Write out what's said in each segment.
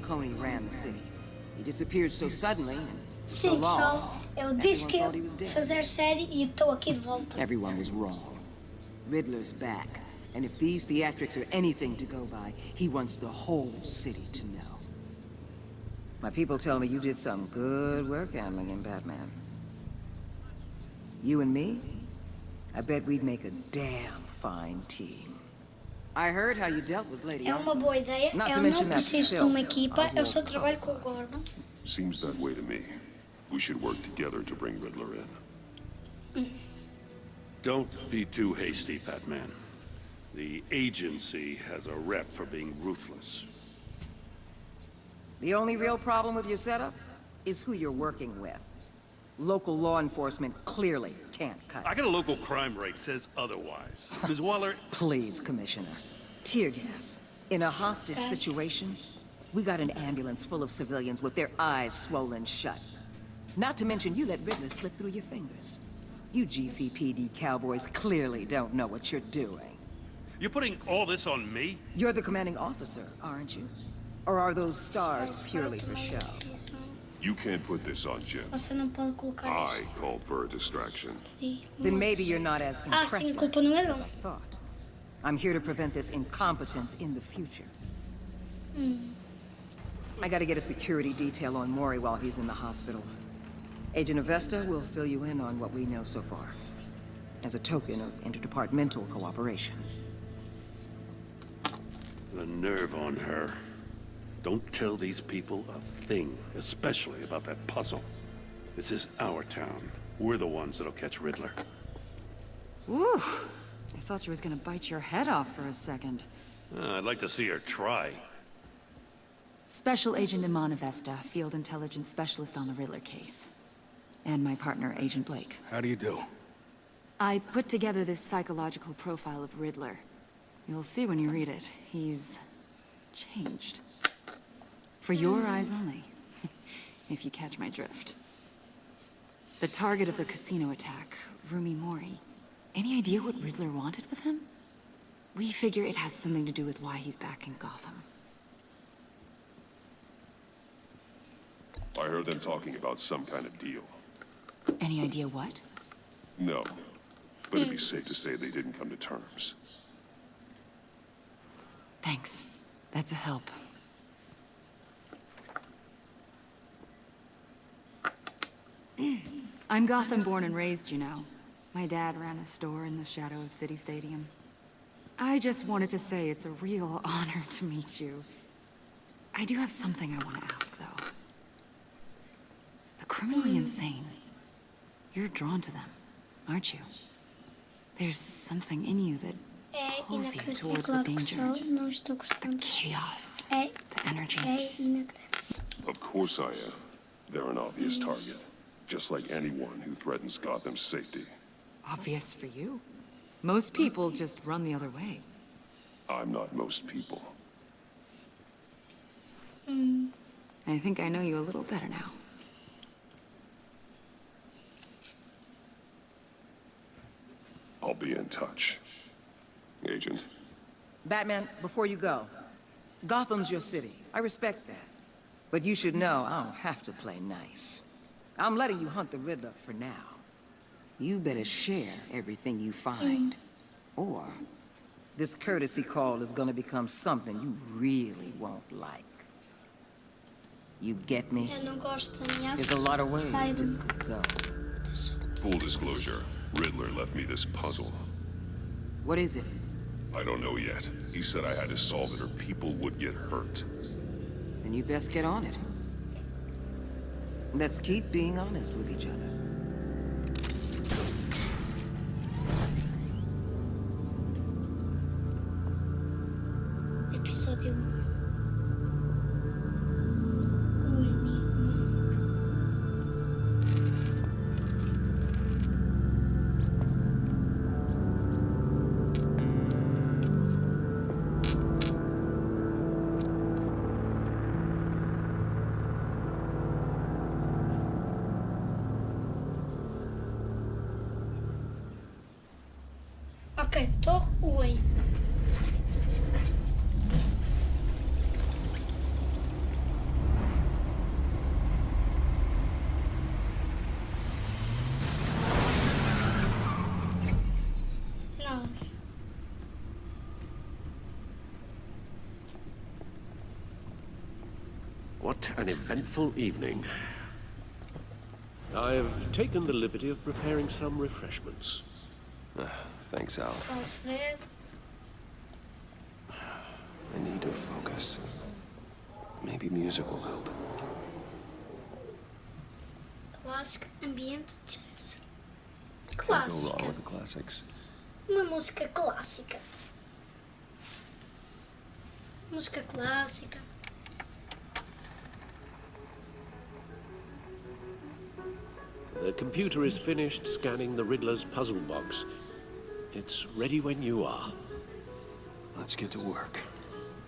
Coney ran the city. He disappeared so suddenly and so Sim, pessoal, long. eu disse Everyone que thought he ia was dead. fazer série e estou aqui de volta. Everyone was wrong. Riddler's back. And if these theatrics are anything to go by, he wants the whole city to know. My people tell me you did some good work handling him, Batman. You and me? I bet we'd make a damn fine team. I heard how you dealt with Lady É uma boa ideia. Not to Eu mention não that preciso de filth uma equipa, eu Oswald só trabalho com o Gordon. Seems that way to me. We should work together to bring Riddler in. Don't be too hasty, Batman. The agency has a rep for being ruthless. The only real problem with your setup is who you're working with. Local law enforcement clearly can't cut it. I got a local crime rate says otherwise. Ms. Waller, Please, Commissioner. Tear gas. In a hostage situation, we got an ambulance full of civilians with their eyes swollen shut. Not to mention you let Riddler slip through your fingers. You GCPD cowboys clearly don't know what you're doing. you're putting all this on me? You're the commanding officer, aren't you? Or are those stars purely for show? You can't put this on Jim. Você não pode colocar I isso. called for a distraction. Then maybe you're not as Ah, sim, a impressive culpa não é as dele. I thought. I'm here to prevent this incompetence in the future. I gotta get a security detail on Maury while he's in the hospital. Agent Avesta will fill you in on what we know so far, as a token of interdepartmental cooperation. The nerve on her. Don't tell these people a thing, especially about that puzzle. This is our town. We're the ones that'll catch Riddler. Ooh, I thought she was gonna bite your head off for a second. I'd like to see her try. Special Agent Iman Avesta, Field Intelligence Specialist on the Riddler case. And my partner, Agent Blake. How do you do? I put together this psychological profile of Riddler. You'll see when you read it. He's changed. For your eyes only, if you catch my drift. The target of the casino attack, Rumi Mori. Any idea what Riddler wanted with him? We figure it has something to do with why he's back in Gotham. I heard them talking about some kind of deal. Any idea what? No. But it'd be safe to say they didn't come to terms. Thanks. That's a help. I'm Gotham born and raised, you know. My dad ran a store in the shadow of City Stadium. I just wanted to say it's a real honor to meet you. I do have something I want to ask, though. The criminally insane. You're drawn to them, aren't you? There's something in you that É pulls you towards the inacreditável que danger, só não estou the gostando. chaos, É, the energy. é inacreditável. Of course I am. They're an obvious target. Just like anyone who threatens Gotham's safety. Obvious for you. Most people just run the other way. I'm not most people. I think I know you a little better now. I'll be in touch. Agent. Batman, before you go, Gotham's your city. I respect that. But you should know I don't have to play nice. I'm letting you hunt the Riddler for now. You better share everything you find. Or this courtesy call is gonna become something you really won't like. You get me? Eu não gosto da minha There's a lot of ways sai this do... could go. Full disclosure, Riddler left me this puzzle. What is it? I don't know yet. He said I had to solve it or people would get hurt. Then you best get on it. Let's keep being honest with each other. Episódio 1. O enigma. Ok, Torre Wayne. What an eventful evening. I've taken the liberty of preparing some refreshments. Thanks, Al. Alfred. I need to focus. Maybe music will help. Clássico, ambiente de jazz. Can't go wrong Clássica. with the classics. Uma música clássica. Música clássica. The computer is finished scanning the Riddler's puzzle box. It's ready when you are. Let's get to work.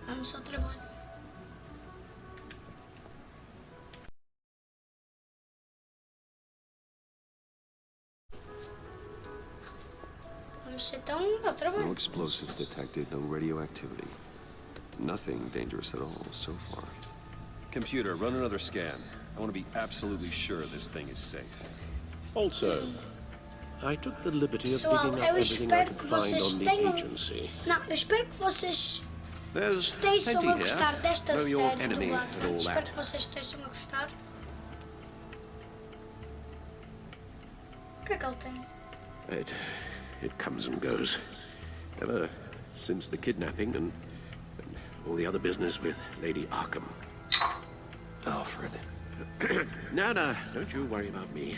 Vamos ao trabalho. Vamos então ao No trabalho. explosives detected, no radioactivity. Nothing dangerous at all so far. Computer, run another scan. I want to be absolutely sure this thing is safe. Also, I took the liberty of Pessoal, digging up eu everything I espero could que find vocês on the tenham... agency. Não, eu espero que vocês There's estejam plenty a gostar here. desta Know your série enemy do and Batman. all Espero that. que vocês estejam a gostar. O que é que ele tem? It comes and goes. Ever since the kidnapping and all the other business with Lady Arkham. Alfred. No, don't you worry about me.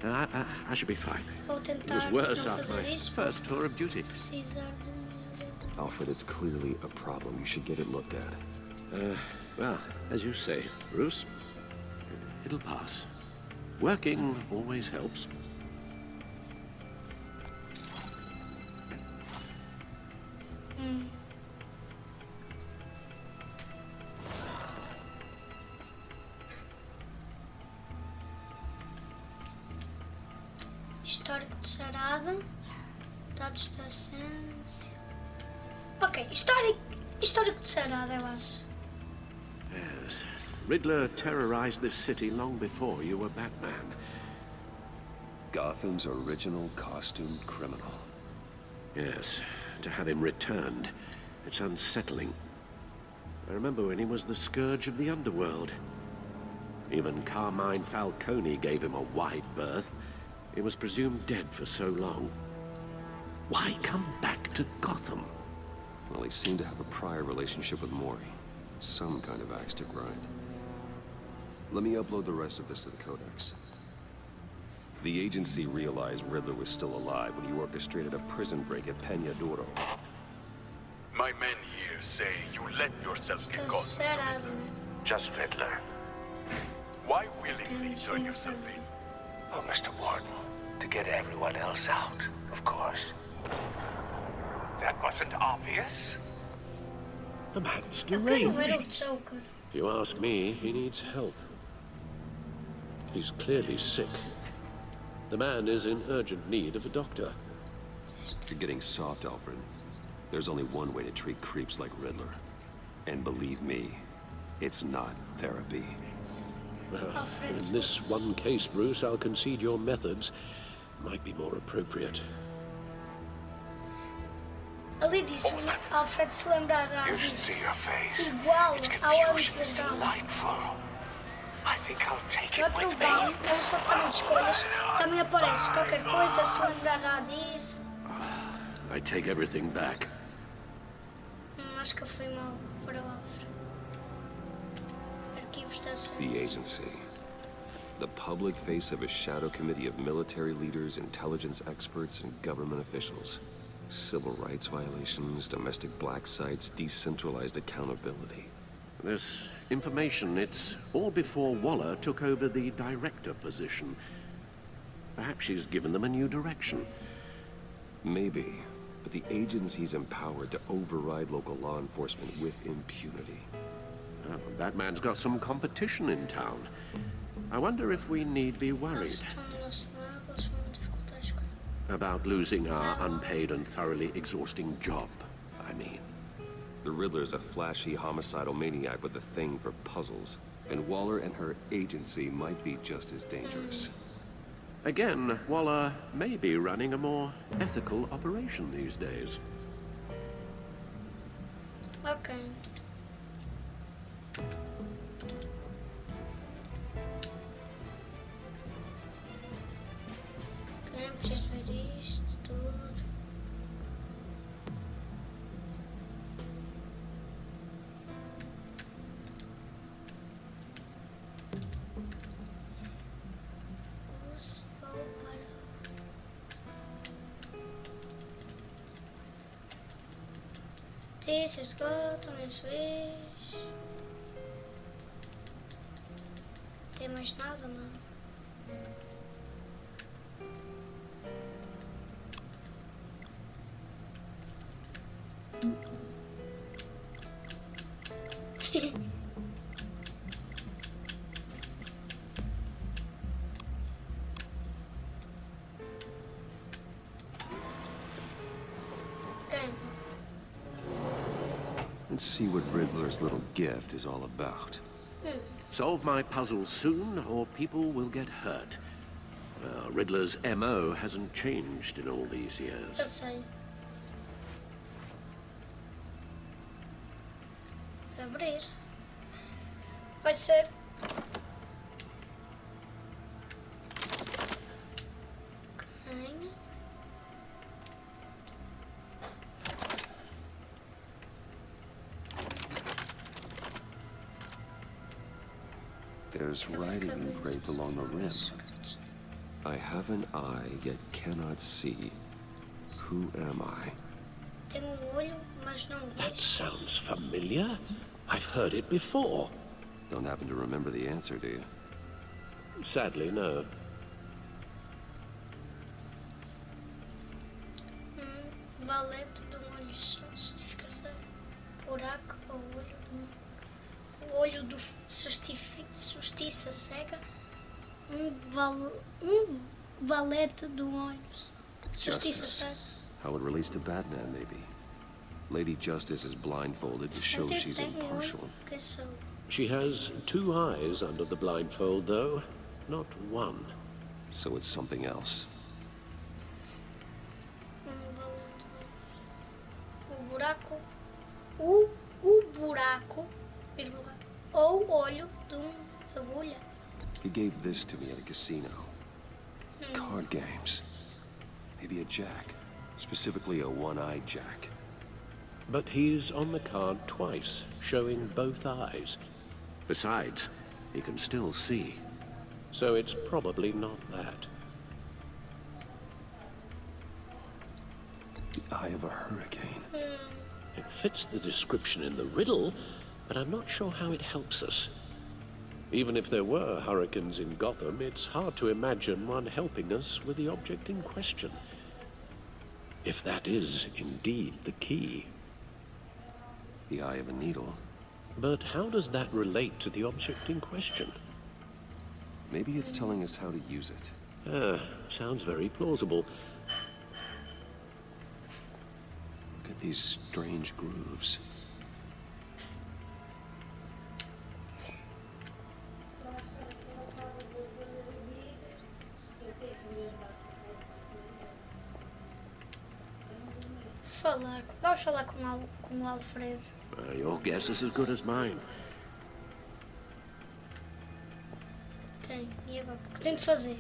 I should be fine. Vou It was tentar worse não after fazer my isso. first tour of duty. Precisar do meu dedo. Alfred, it's clearly a problem. You should get it looked at. Well, as you say, Bruce, it'll pass. Working always helps. Histórico de Sarada. Dados da ciência. Ok, histórico de Sarada, eu acho. Yes. Riddler terrorized this city long before you were Batman. Gotham's original costumed criminal. Yes, to have him returned, it's unsettling. I remember when he was the scourge of the underworld. Even Carmine Falcone gave him a wide berth. He was presumed dead for so long. Why come back to Gotham? Well, he seemed to have a prior relationship with Mori. Some kind of axe to grind. Let me upload the rest of this to the Codex. The agency realized Riddler was still alive when he orchestrated a prison break at Peña Duro. My men here say you let yourselves get Está caught, Mr. Sarada, Riddler. né? Just Riddler. Why willingly turn yourself in? Oh, Mr. Warden, to get everyone else out, of course. That wasn't obvious. The man's Eu quero ver o deranged. Joker. If you ask me, he needs help. He's clearly sick. The man is in urgent need of a doctor. You're getting soft, Alfred. There's only one way to treat creeps like Riddler. And believe me, it's not therapy. Well, in this one case, Bruce, I'll concede your methods might be more appropriate. Ali disse-me, Alfred se lembrará You should disso. see your face. Igual Its ao confusion is Amsterdão. delightful. I think I'll take No it outro with lugar, me. é um saltamento de escolhas. Também aparece qualquer coisa, se lembrará disso. I take everything back. Acho que eu fui mal para o Alfred. Arquivos da The ciência. agency. The public face of a shadow committee of military leaders, intelligence experts, and government officials. Civil rights violations, domestic black sites, decentralized accountability. This information, it's all before Waller took over the director position. Perhaps she's given them a new direction. Maybe, but the agency's empowered to override local law enforcement with impunity. Batman's got some competition in town. I wonder if we need be worried Estão do nosso lado, eles vão dificultar as coisas. about losing our unpaid and thoroughly exhausting job, I mean. The Riddler's a flashy, homicidal maniac with a thing for puzzles. And Waller and her agency might be just as dangerous. Again, Waller may be running a more ethical operation these days. Ok. Notícias de Gotham, isso é. Tem mais nada, não? Okay. Let's see what Riddler's little gift is all about. Solve my puzzle soon, or people will get hurt. Riddler's MO hasn't changed in all these Eu years. sei. Abrir. Vai ser. Ok. There's writing engraved along the rim. I have an eye, yet cannot see. Who am I? Tenho olho, mas não That vejo. sounds familiar. I've heard it before. Don't happen to remember the answer, do you? Sadly, no. Valete de um olho só. Certificação. Buraco ou olho do. O olho do justiça cega. Valete de um olho. Justiça cega. How it relates to Batman, maybe. Lady Justice is blindfolded to show she's impartial. Que sou. She has 2 eyes under the blindfold, though, not 1. So it's something else. Valete. O buraco. O buraco. Vírgula. Ou olho de agulha. He gave this to me at a casino. Card games. Maybe a jack. Specifically a one-eyed jack. But he's on the card twice, showing both eyes. Besides, he can still see. So it's probably not that. The eye of a hurricane. It fits the description in the riddle, but I'm not sure how it helps us. Even if there were hurricanes in Gotham, it's hard to imagine one helping us with the object in question. If that is indeed the key. The eye of a needle. But how does that relate to the object in question? Maybe it's telling us how to use it. Sounds very plausible. Look at these strange grooves. Vamos falar com o Alfredo. Your guess is as good as mine. Ok, e agora? O que tenho que fazer?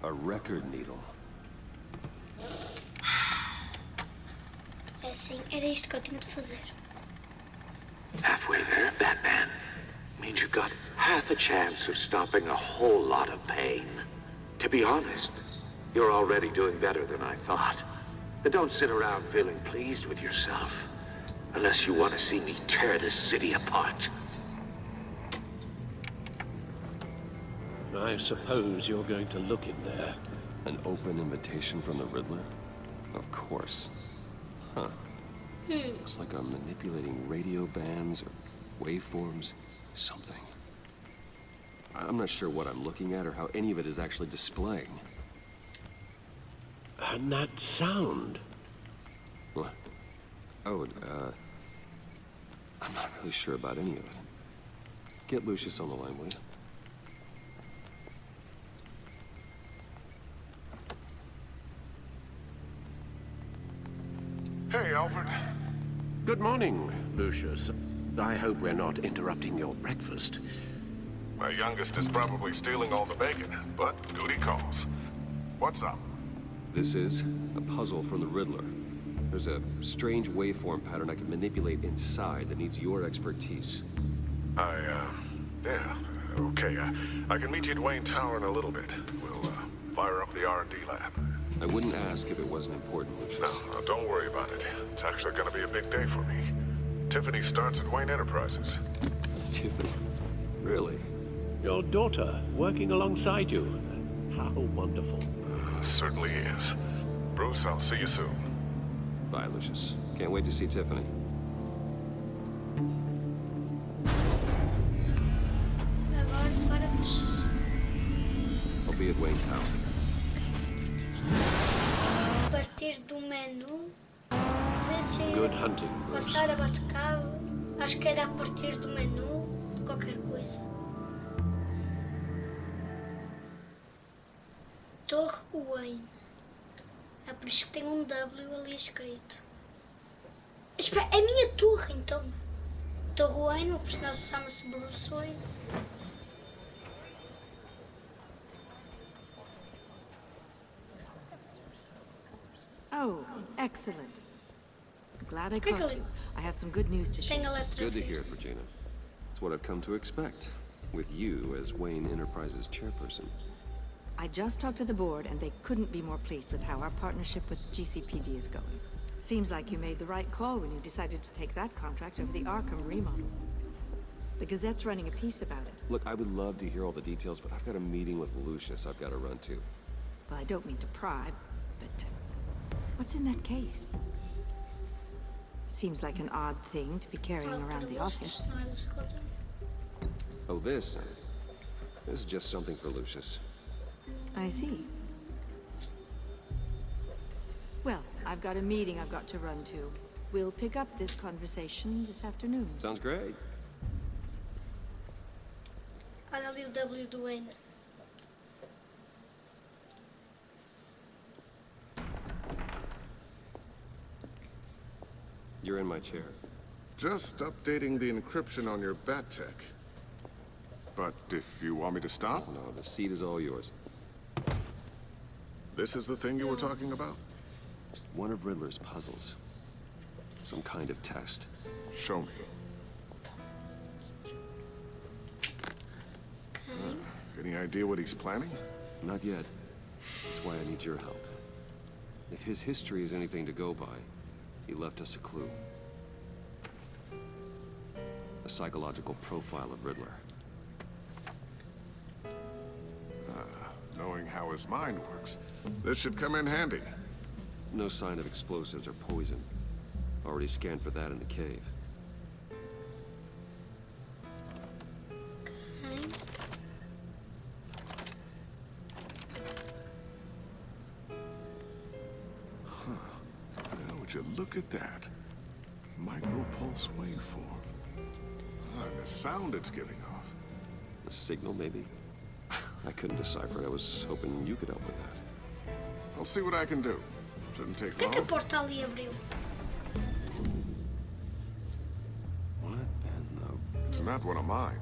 A record needle. É assim, era isto que eu tinha de fazer. Halfway there, Batman. Means you got half a chance of stopping a whole lot of pain. To be honest, you're already doing better than I thought. But don't sit around feeling pleased with yourself. Unless you want to see me tear this city apart. I suppose you're going to look in there. An open invitation from the Riddler? Of course. Huh. Looks like I'm manipulating radio bands or waveforms. Something. I'm not sure what I'm looking at or how any of it is actually displaying. And that sound. What? Oh, I'm not really sure about any of it. Get Lucius on the line, will you? Hey, Alfred. Good morning, Lucius. I hope we're not interrupting your breakfast. My youngest is probably stealing all the bacon, but duty calls. What's up? This is a puzzle from the Riddler. There's a strange waveform pattern I can manipulate inside that needs your expertise. Yeah, okay. I can meet you at Wayne Tower in a little bit. We'll, fire up the R&D lab. I wouldn't ask if it wasn't important, Lucius. No, don't worry about it. It's actually gonna be a big day for me. Tiffany starts at Wayne Enterprises. Tiffany? Really? Your daughter working alongside you. How wonderful. Certainly is. Bruce, I'll see you soon. Bye, Lucius. Can't wait to see Tiffany. Agora para I'll be at Wayne Tower. partir do menu. Let's see. Good hunting, Bruce. Passar a Batcave. Acho que era a partir do menu de qualquer coisa. Torre Wayne. É por isso que tem um W ali escrito. Espera, é a minha torre então. Torre Wayne, o personagem chama-se Bruce Wayne. Oh, excellent. I'm glad I Que caught que you. I have some good news to share. Tem a letra Good to V. hear it, Regina. It's what I've come to expect, with you as Wayne Enterprises chairperson. I just talked to the board, and they couldn't be more pleased with how our partnership with GCPD is going. Seems like you made the right call when you decided to take that contract over the Arkham remodel. The Gazette's running a piece about it. Look, I would love to hear all the details, but I've got a meeting with Lucius I've got to run to. Well, I don't mean to pry, but what's in that case? Seems like an odd thing to be carrying around the office. Oh, this? This is just something for Lucius. I see. Well, I've got a meeting I've got to run to. We'll pick up this conversation this afternoon. Sounds great. Olha ali o W do Wayne. You're in my chair. Just updating the encryption on your bat tech. But if you want me to stop, No, the seat is all yours. this is the thing you were talking about? One of Riddler's puzzles. Some kind of test. Show me. Any idea what he's planning? Not yet. That's why I need your help. If his history is anything to go by, he left us a clue. A psychological profile of Riddler. Knowing how his mind works, this should come in handy. No sign of explosives or poison. Already scanned for that in the cave. Well, would you look at that? Micropulse waveform. And the sound it's giving off. A signal, maybe? I couldn't decipher it. I was hoping you could help with that. I'll see what I can do. Shouldn't take Por que a long. porta ali abriu? What in the... It's not one of mine.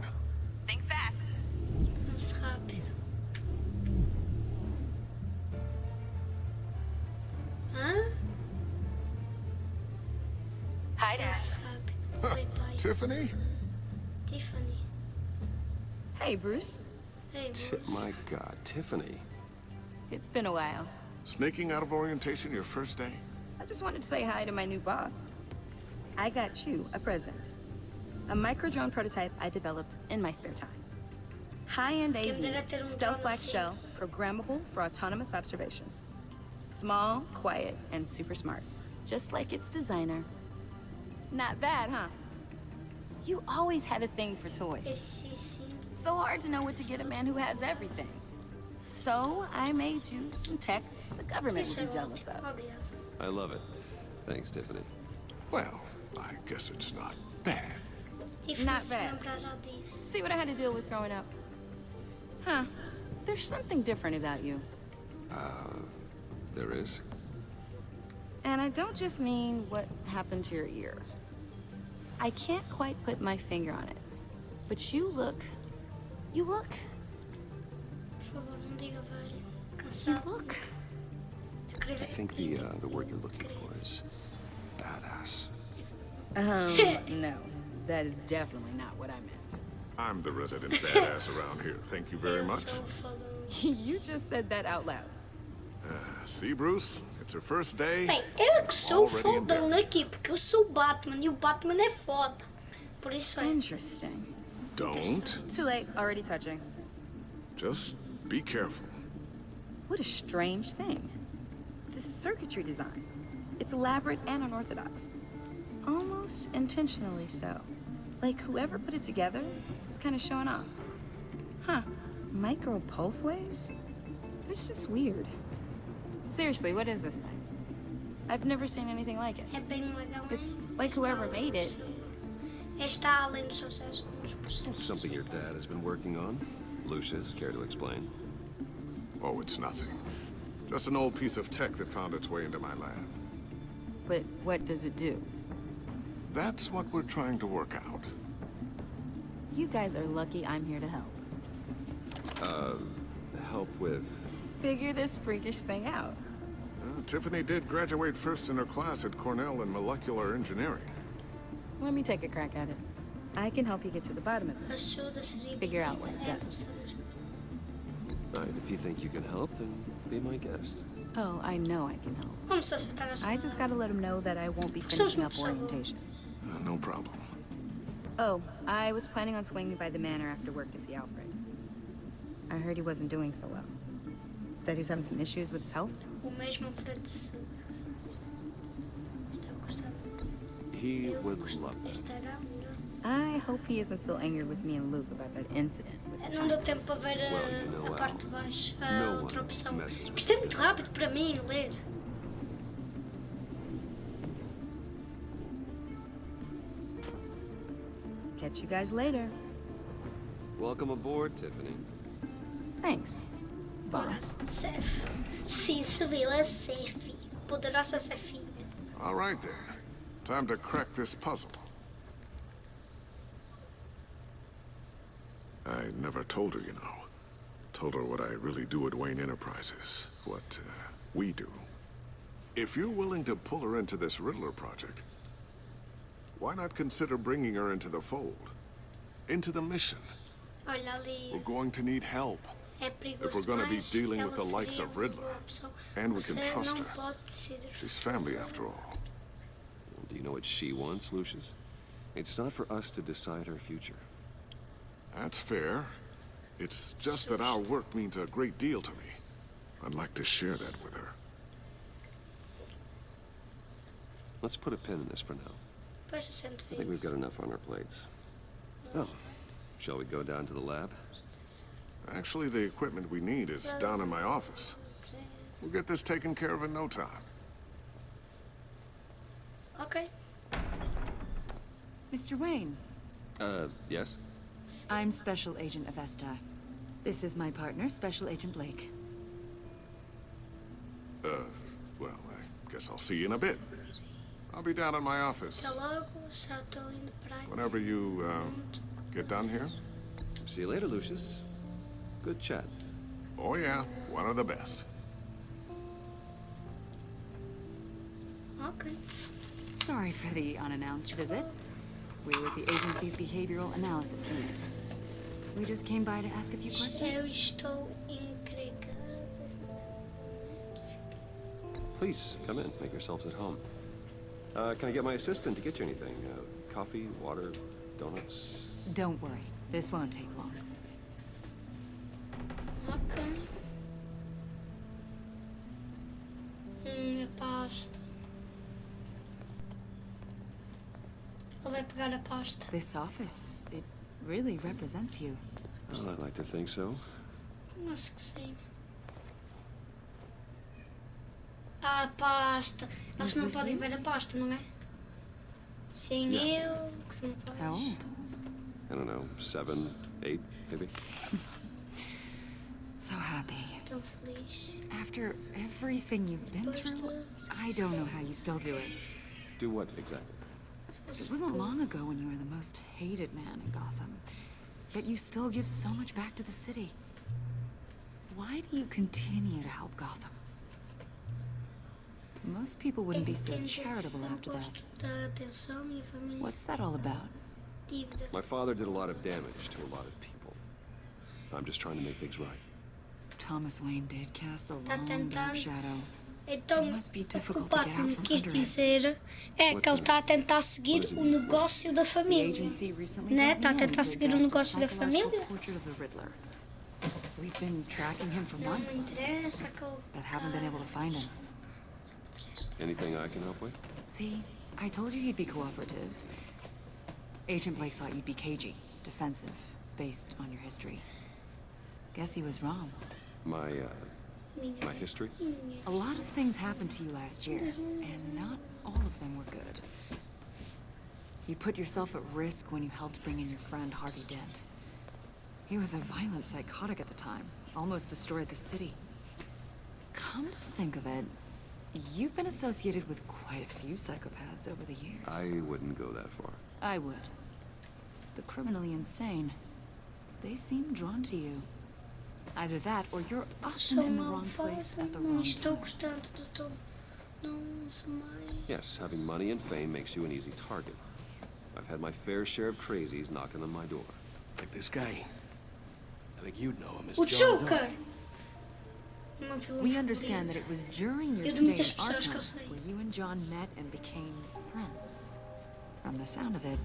Pense rápido. Pensa rápido. Oi, pai. Tiffany? Tiffany. Hey, Bruce. Hey, Bruce. My God, Tiffany. It's been a while. Sneaking out of orientation your first day? I just wanted to say hi to my new boss. I got you a present. A micro-drone prototype I developed in my spare time. High-end Quem dera AV, ter um stealth drone black assim. shell, programmable for autonomous observation. Small, quiet, and super smart. Just like its designer. Not bad, huh? You always had a thing for toys. Esse sim. So hard to know what to get a man who has everything. So I made you some tech the government Isso would é be jealous ótimo. of. Obrigado. I love it. Thanks, Tiffany. Well, I guess it's not bad. Tiffany Not se bad. lembrará disso. See what I had to deal with growing up? Huh. There's something different about you. There is? And I don't just mean what happened to your ear. I can't quite put my finger on it. But you look... Por favor, não diga velho. You Cansado. look... I think the word you're looking for is badass. No. That is definitely not what I meant. I'm the resident badass around here. Thank you very Eu much. sou foda. You just said that out loud. See, Bruce? It's her first day. Bem, eu é que sou Already fodão embarrassed. aqui, porque eu sou o Batman e o Batman é foda. Por isso é. Interesting. Don't. Too late. Already touching. Just be careful. What a strange thing. The circuitry design. It's elaborate and unorthodox. Almost intentionally so. Like whoever put it together was kind of showing off. Huh. Micro pulse waves? It's just weird. Seriously, what is this thing? I've never seen anything like it. É bem legal. It's hein? like Está whoever além made do it. seu- Está além do sucesso. Something your dad has been working on? Lucius, care to explain? Oh, it's nothing. Just an old piece of tech that found its way into my lab. But what does it do? That's what we're trying to work out. You guys are lucky I'm here to help. Help with... Figure this freakish thing out. Tiffany did graduate first in her class at Cornell in molecular engineering. Let me take a crack at it. I can help you get to the bottom of this. Ajuda seria Figure out bem-vinda. what it É, does. saber. Right, if you think you can help, then be my guest. Oh, I know I can help. Vamos só acertar a I just gotta let him know that I won't be Precisamos finishing up de um orientation. No problem. Oh, I was planning on swinging by the manor after work to see Alfred. I heard he wasn't doing so well. That he was having some issues with his health. O mesmo para te Está a gostar. He Eu would gosto. love that. Estará melhor. I hope he isn't still angry with me and Luke about that incident with the Não deu child. tempo para ver Well, you know, a parte de baixo, a no outra one opção. messes with Isto é muito rápido para mim ler. Catch you guys later. Welcome aboard, Tiffany. Thanks, boss. Sef. Sim, subiu a Sef. Poderosa Sefinha. All right then. Time to crack this puzzle. I never told her, you know. Told her what I really do at Wayne Enterprises. What we do. If you're willing to pull her into this Riddler project, why not consider bringing her into the fold? Into the mission? Olha ali. We're going to need help. É perigoso If we're gonna be demais, dealing ela with the likes seria of uma Riddler, boa opção. and we can Você trust não her. pode decidir. She's family after all. Do you know what she wants, Lucius? It's not for us to decide her future. That's fair. It's just that our work means a great deal to me. I'd like to share that with her. Let's put a pin in this for now. Depois se sente I think we've got enough on our plates. Oh, shall we go down to the lab? Actually, the equipment we need is down in my office. We'll get this taken care of in no time. Ok. Mr. Wayne, Yes? I'm Special Agent Avesta. This is my partner, Special Agent Blake. Well, I guess I'll see you in a bit. I'll be down in my office. Até logo, só estou indo para aí. Whenever you, get done here. See you later, Lucius. Good chat. Oh yeah, one of the best. Ok. Sorry for the unannounced visit. We're with the agency's behavioral analysis unit. We just came by to ask a few Eu questions. estou empregada. Please, come in. Make yourselves at home. Can I get my assistant to get you anything? Coffee, water, donuts? Don't worry, this won't take long. Ok. A pasta. Ele vai pegar a pasta. This office, it really represents you. Well, I'd like to think so. Acho que sim. A pasta. Eles não this podem you? ver a pasta, não é? Sim, eu. Que não posso. How old? I don't know, 7, 8, maybe? So happy. Tão feliz. After everything you've been through, I don't know how you still do it. Do what exactly? It wasn't long ago when you were the most hated man in Gotham. Yet you still give so much back to the city. Why do you continue to help Gotham? Most people wouldn't be so charitable after that. Da atenção, minha família. What's that all about? Dívida. My father did a lot of damage to a lot of people. I'm just trying to make things right. Thomas Wayne did cast a Tá long, dark tentando. shadow. Então, It must be o que o difficult to papo get out me from quis under it. dizer é que ele está a tentar seguir o negócio da The família. agency recently Né? brought Está a me in tentar to seguir o draft a negócio da psychological família. portrait of the Riddler. We've been tracking him for Não me months, interessa aquele but haven't been able to find him. Anything I can help with? See, I told you he'd be cooperative. Agent Blake thought you'd be cagey, defensive, based on your history. Guess he was wrong. My minha. history? A lot of things happened to you last year, and not all of them were good. You put yourself at risk when you helped bring in your friend Harvey Dent. He was a violent psychotic at the time, almost destroyed the city. Come to think of it, you've been associated with quite a few psychopaths over the years. I wouldn't go that far. I would. The criminally insane, they seem drawn to you. Either that, or you're often Sou in the wrong malvada, place at the não wrong estou time. gostando do tom. Nossa, mãe. Yes, having money and fame makes you an easy target. I've had my fair share of crazies knocking on my door. Like this guy. I think you'd know him as O John Doe. Joker! Meu vilão We understand that favorito. it was during your Eu de stay in muitas pessoas que eu Arkham sei. where you and John met and became friends. From the sound of it,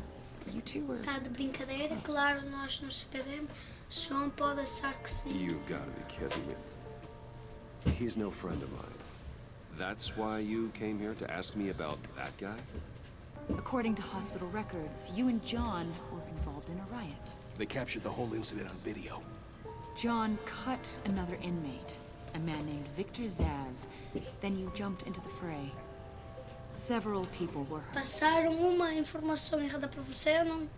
you two were... Está de brincadeira, claro, nós nos entendemos. João pode achar que sim. You've got to be kidding me. He's no friend of mine. That's why you came here to ask me about that guy? According to hospital records, you and John were involved in a riot. They captured the whole incident on video. John cut another inmate, a man named Victor Zaz. Then you jumped into the fray. Several people were hurt. Passaram uma informação errada para você, não?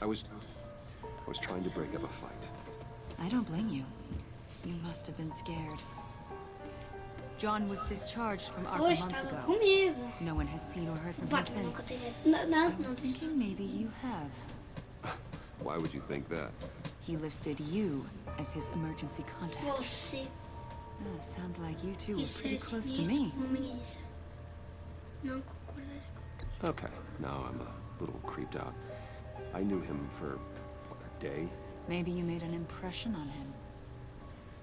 I was trying to break up a fight. I don't blame you. You must have been scared. John was discharged from Arkham Pois, months estava ago. com medo. No one has seen or heard from Pá, him que nunca since. tive medo. Não, I não was disse. thinking maybe you have. Why would you think that? He listed you as his emergency contact. Você. Oh, sounds like you two were Isso pretty é close to sinistro. me. Uma preguiça. Não concordei. Okay, now I'm a little creeped out. I knew him for, what, a day? Maybe you made an impression on him.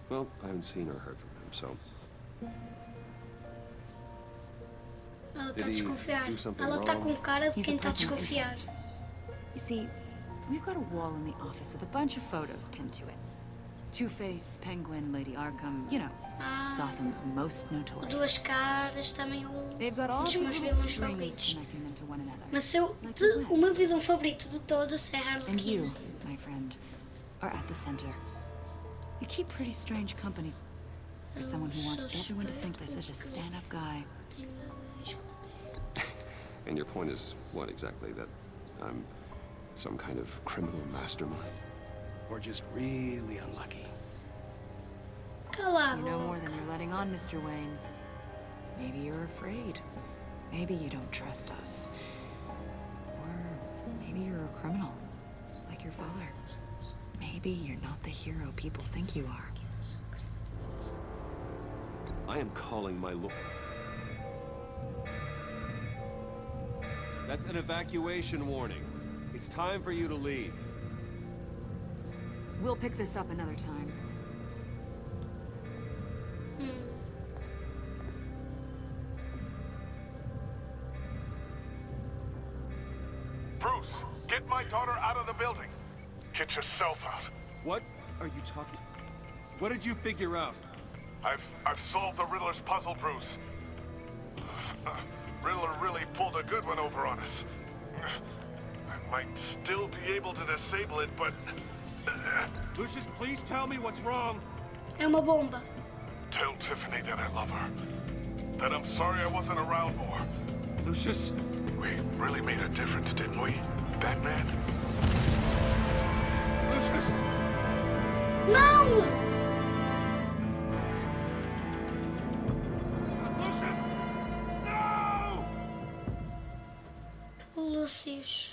Well, I haven't seen or heard from him, so... Ela Did está a he desconfiar. do something Ela está wrong? com cara de He's quem a está a person of desconfiar. interest. You see, we've got a wall in the office with a bunch of photos pinned to it. Two-Face, Penguin, Lady Arkham, you know, Ah, Gotham's most o notorious. Duas Caras também. They've got all Dos these meus little vilões strings favoritos. connecting them to one another. Mas eu, Like de, a web. o meu vilão favorito de todos é And Harley you, Quinn. my friend, are at the center. You keep pretty strange company for someone who wants everyone to think they're such a stand-up guy. And your point is, what exactly? That I'm some kind of criminal mastermind? Or just really unlucky. Cala a You know more boca. than you're letting on, Mr. Wayne. Maybe you're afraid. Maybe you don't trust us. Or maybe you're a criminal, like your father. Maybe you're not the hero people think you are. I am calling my lord. That's an evacuation warning. It's time for you to leave. We'll pick this up another time. Bruce, get my daughter out of the building. Get yourself out. What are you talking? What did you figure out? I've solved the Riddler's puzzle, Bruce. Riddler really pulled a good one over on us. I might still be able to disable it, but... Lucius, please tell me what's wrong. É uma bomba. Tell Tiffany that I love her. That I'm sorry I wasn't around more. Lucius? We really made a difference, didn't we, Batman? Lucius! Não! Lucius! No! Lucius.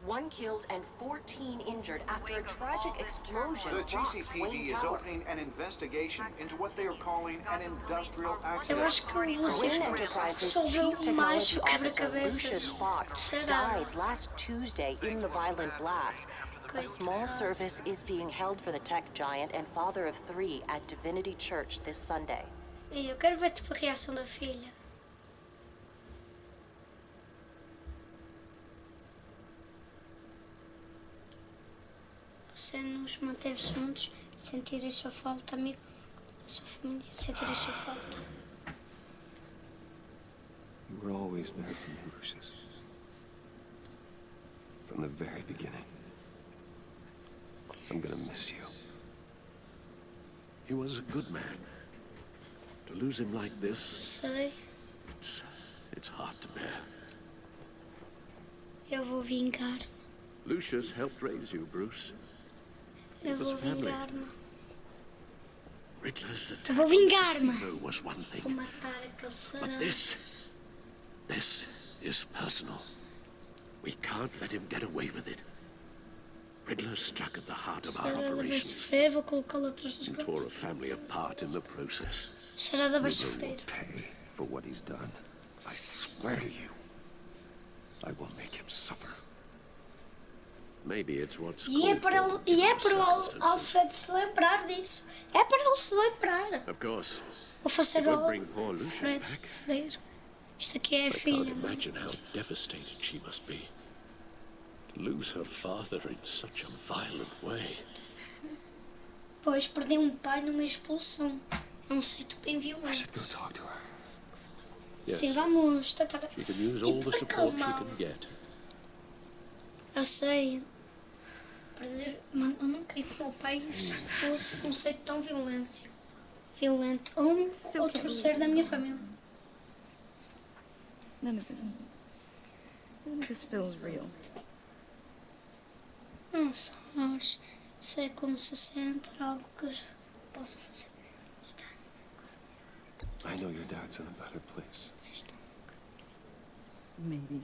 1 killed and 14 injured after a tragic explosion The rocks GCPD Wayne is Tower. opening an investigation into what they are calling an industrial Eu accident. acho que o Lucius Wayne Enterprises resolveu chief mais technology o officer quebra-cabeças. Lucius Fox Será? died last Tuesday in the violent blast. A small service is being held for the tech giant and father of 3 at Divinity Church this Sunday. E eu quero ver tipo a reação da filha. Você nos manteve juntos, sentir a sua falta, amigo, a sua família, sentir a sua falta. You were always there for me, Lucius. From the very beginning. I'm gonna miss you. He was a good man. To lose him like this, Sei, it's hard to bear. eu vou vingar-me. Lucius helped raise you, Bruce. Eu It was vou family. vingar-me. Riddler's Eu attack vou on the vingar-me. casino was one Vou thing, matar aquele but sarado. this is personal. We can't let him get away with it. Riddler struck at the heart of our Sarada vai operations sofrer, vou colocá-lo atrás dos and grupos. tore a family apart in the process. Sarada vai Riddler sofrer. will pay for what he's done. I swear to you. I will make him suffer. Maybe it's what's E é called para for ele, e é in para o circumstances. Alfred se lembrar disso. É para ele se lembrar. Of course, Vou fazer it o would bring poor Lucius Alfred back. sofrer. Isto aqui é a I filha. can't Não? imagine how devastated she must be. To lose her father in such a violent way. Pois perdi um pai numa expulsão. É um sítio bem I violento. should go talk to her. Yes, Sim, vamos tentar. she can use all Tipo, the support she acalmá-lo. can get. Eu sei. Perder. Mano, eu não queria que o meu pai se fosse um ser tão violento. Ou outro ser da minha família. None of this feels real. Não sabes. Sei como se sente algo que eu possa fazer. Está. I know your dad's in a better place. Maybe.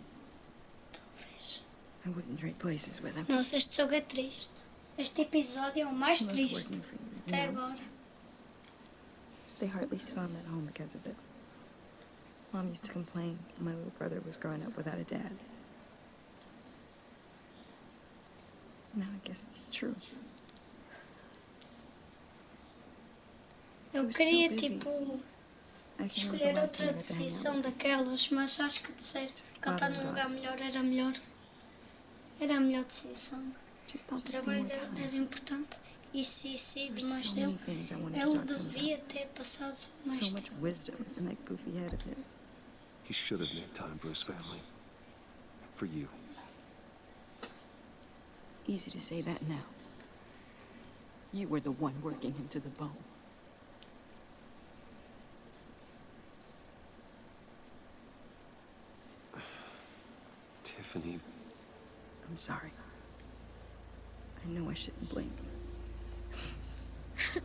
Talvez. I wouldn't trade places with him. Nossa, este jogo é triste. Este episódio é o mais Love triste working for you, até you know? agora. They hardly saw him at home because of it. Mom used to complain my little brother was growing up without a dad. Now I guess it's true. Eu was so queria, busy. tipo, I can escolher remember last outra time I got to hang decisão out. daquelas, mas acho que dizer que ele está num lugar melhor era melhor. Era a melhor decisão. Just O thought there'd be trabalho more dele time. era importante e se There's demais so dele, many things I wanted to ele talk to him devia about. ter passado mais So much tempo. wisdom in that goofy head of his. He should have made time for his family. For you. Easy to say that now. You were the one working him to the bone. Tiffany, I'm sorry. I know I shouldn't blame you.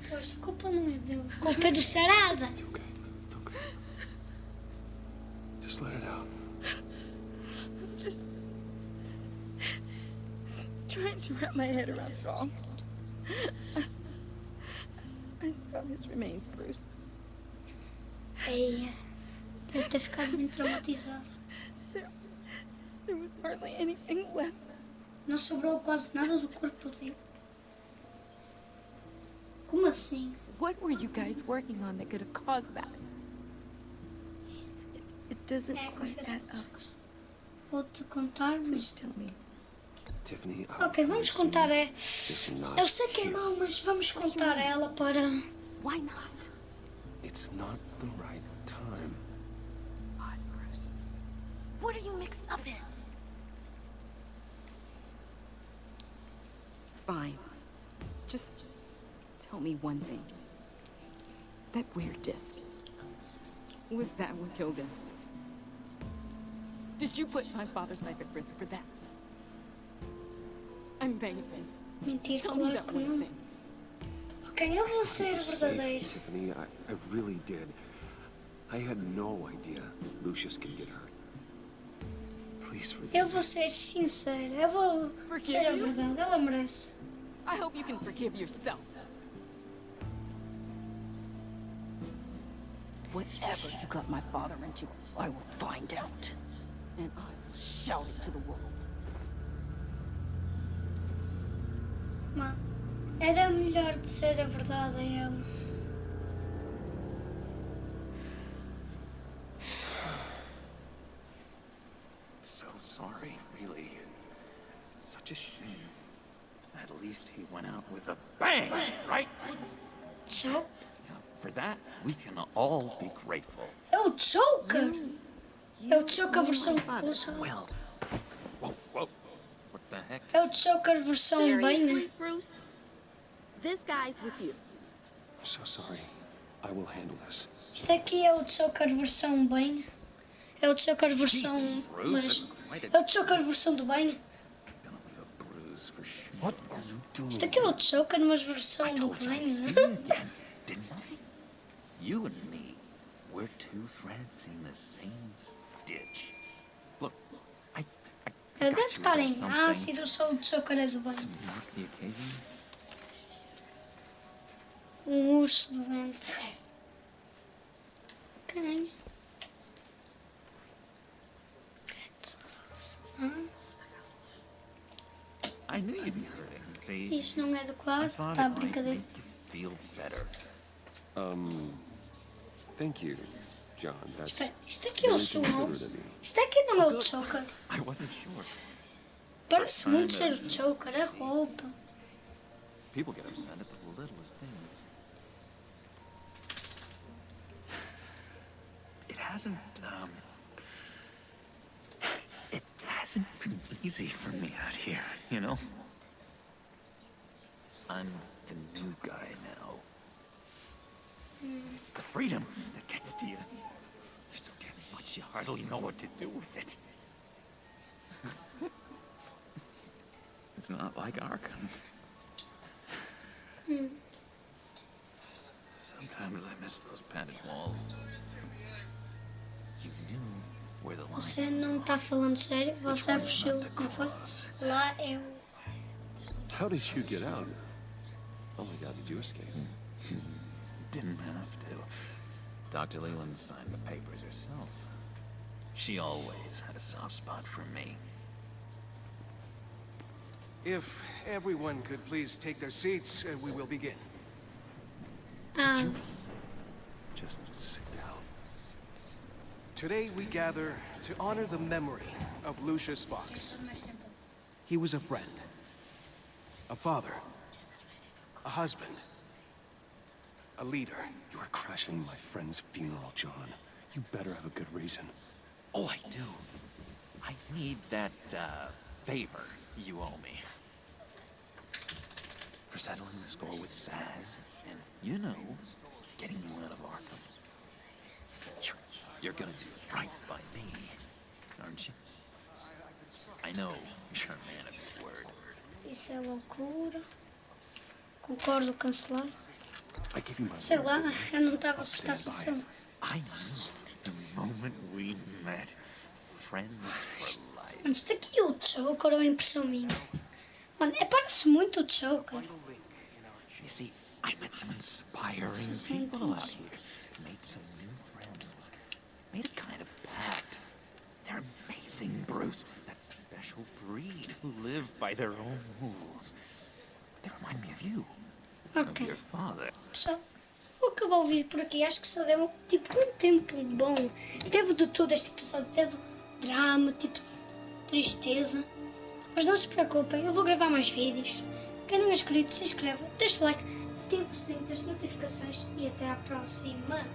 Pois a culpa não é dele, a culpa é do Sarada. it's okay. It's okay. Just let it out. I'm just trying to wrap my head around it all. I saw his remains, Bruce. Ei, Deve ter ficado bem traumatizado. There was hardly anything left. Não sobrou quase nada do corpo dele. Como assim? What were you guys working on that could have caused that? It doesn't É, quite add up. vou-te contar, Please mas... tell me. Tiffany, Ok, vamos contar. Just not Eu sei que é here. mau, mas vamos contar ela para... Why not? It's not the right time. What, Bruce? What are you mixed up in? Fine. Just tell me one thing. That weird disc. Was that what killed him? Did you put my father's life at risk for that? I'm begging. Mentir, Tell me claro that que one não. thing. Ok, eu vou ser You're safe, verdadeiro. Tiffany, I really did. I had no idea Lucius can get hurt. Please forgive Eu me. vou ser sincera. Eu vou dizer a verdade. Ela merece. I hope you can forgive yourself. Whatever you got my father into, I will find out. And I will shout it to the world. Mano, era melhor dizer a verdade a ela. So sorry, really. It's such a shame. At least he went out with a bang, right? So, Now, for that, we can all be grateful. é o Joker. É o Joker versão... Well, whoa, whoa. What the heck? É o Joker versão bem, né? Seriously, Bruce? This guy's with you. I'm so sorry. I will handle this. Isto aqui é o Joker versão bem. É o Joker versão... Bruce, Mas... that's quite É a... o Joker versão do bem. Gonna leave a bruise for sure. What are you doing? Isto aqui é o Joker, mas versão do Told you bem, I'd see né? you again, didn't I? You and me, we're two threads in the same stitch. Look, I Ele got deve you estar a em little ácido, something só o Joker é do bem. to mark the occasion. Urso doente. Quem? I knew you'd be hurting. See, Isto não é I adequado. thought Tá, it might brincadeira. make you feel better. Thank you, John. That's Espera, isto aqui é o very som. considerate of you. Isto aqui não é o Joker. I wasn't sure. Parece muito ser o Joker, a roupa. People get upset at the littlest things. It hasn't been easy for me out here, you know? I'm the new guy now. It's the freedom that gets to you. You still get much, you hardly know what to do with it. It's not like Arkham. Sometimes I miss those padded walls. You knew where the lines Você não está falando sério? Você fugiu, não foi? Lá é o... How did you get out? Oh my God, did you escape? Didn't have to. Dr. Leland signed the papers herself. She always had a soft spot for me. If everyone could please take their seats, we will begin. Just sit down. Today we gather to honor the memory of Lucius Fox. He was a friend, a father, a husband, a leader. You are crashing my friend's funeral, John. You better have a good reason. Oh, I do. I need that, favor you owe me. For settling the score with Zaz, and, you know, getting you out of Arkham. You're gonna do right by me, aren't you? I know you're a man of his word. Isso é loucura. Concordo, cancelado. I give you my Sei word, lá, didn't I? eu não estava a I'll prestar stand by atenção. I knew the moment we met, friends for life. Mas isto aqui é o Joker ou é impressão minha? Mano, parece muito o Joker. You see, I met some inspiring people out here. Made some new friends. Made a kind of pact. They're amazing, Bruce. That special breed who live by their own rules. They remind me of you. Of your father. Pessoal, vou acabar o vídeo por aqui. Acho que só deu tipo um tempo bom. Teve de tudo este episódio. Teve drama, tipo tristeza. Mas não se preocupem, eu vou gravar mais vídeos. Quem não é inscrito, se inscreva, deixa o like, ativa o sininho das notificações e até à próxima.